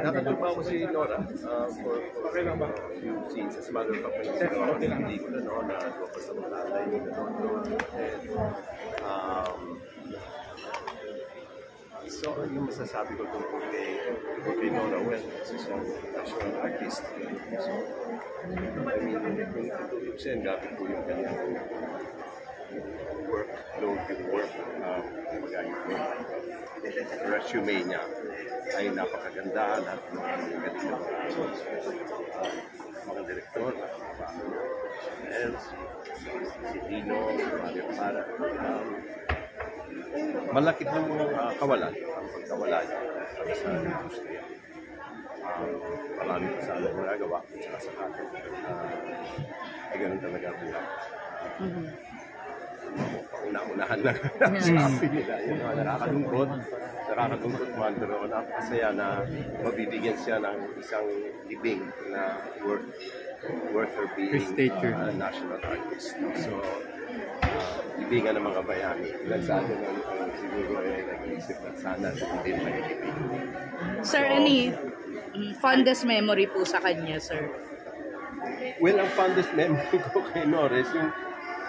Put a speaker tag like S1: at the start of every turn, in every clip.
S1: Nakatugma ko si Nora for a few scenes. As a matter of fact, hindi ko na noon na ako sa mga tatay ni so, yung masasabi ko tungkol kay Nora, well, kasi siyang national artist. So, I mean, kung tutulog siya, gabi po yung kanyang workload, yung work, resume niya ay napakaganda, lahat ng mga galing na mga direktor, si Dino, Mario Para, malaki pong kawalan, ang pagkawala niya para sa industriya. Marami pa sa alam nagagawa, saka sa akin, ay ganun talaga buhay. Pauna-unahan lang sabi nila. Yung mga nakakalungkot man, pero napakasaya na mabibigyan siya ng isang libing na worth her being a national artist. So, libingan ng mga bayani. Ilan sa atin ang siguro ay nag-iisip na sana hindi may libing.
S2: Sir, any fondest memory po sa kanya, sir?
S1: Well, ang fondest memory ko kay Norris,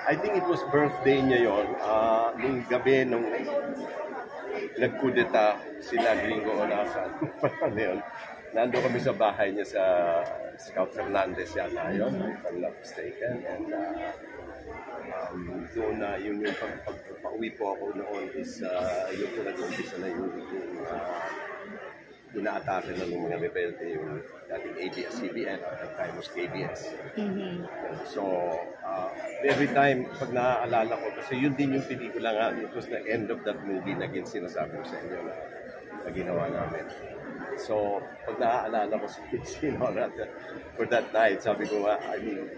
S1: I think it was birthday niya yon. Nung gabi, nung nagkudeta sila Gringo Onasan. Nando kami sa bahay niya sa Scout Fernandez yata yun, if I'm not mistaken. And doon na yung pag-pauwi po ako noon is yung nag-umpisa na yung inaatake na ng mga rebelde yung dating ABS-CBN at that time was KBS. So, every time, pag naaalala ko, kasi yun din yung pelikula nga, it was the end of that movie na sinasabi ko sa inyo na ginawa namin. So, pag naaalala ko si Nora for that night, sabi ko, I mean,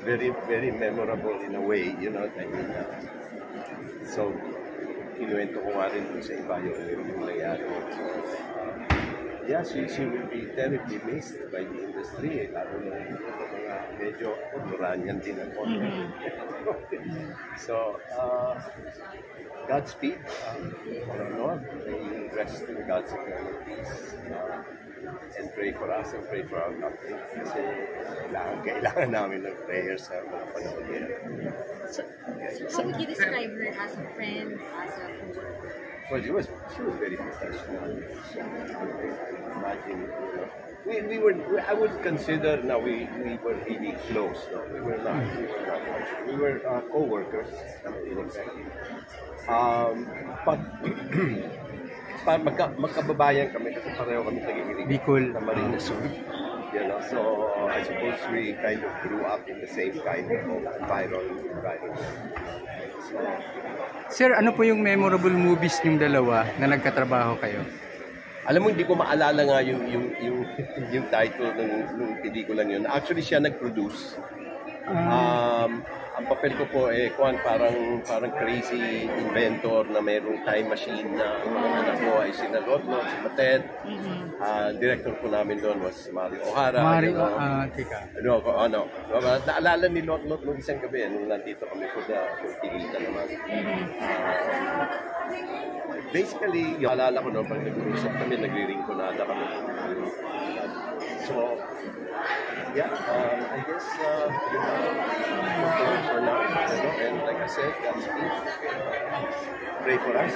S1: very, very memorable in a way, you know, I mean, so, kinuwento ko nga rin sa iba yung nangyari. Yeah, she will be terribly missed by the industry. Lalo na mga medyo Duranyan din ang konti. So, Godspeed. May rest in God's eternal peace. And pray for us and pray for our country. Kasi kailangan namin ng prayers sa mga panahon nila.
S3: How would you describe her as a friend, as a co-worker?
S1: Well, she was very professional. Imagine, you know, I would consider now we were really close. No? We were not much. We were co-workers in effect. But magkababayan kami kasi pareho kami taga-Ilig.
S4: Bicol.
S1: Sa Marina Sur. You know, so I suppose we kind of grew up in the same kind of environment. So,
S4: Sir, ano po yung memorable movies yung dalawa na nagkatrabaho kayo?
S1: alam mo, hindi ko maalala nga yung title ng pelikulang yun. Actually, siya nag-produce. Ang papel ko po parang crazy inventor na mayroong time machine na ang mga anak ko ay sina Lotlot, si Mated. Director po namin doon was Mario O'Hara. Naalala ni Lotlot nung isang gabi nung nandito kami for Tigilitan naman. Basically, yung alala ko noon, pag nag-uusap kami, nagre-ringkonada kami. So, yeah, I guess for now, and like I said, Godspeed. Pray for us.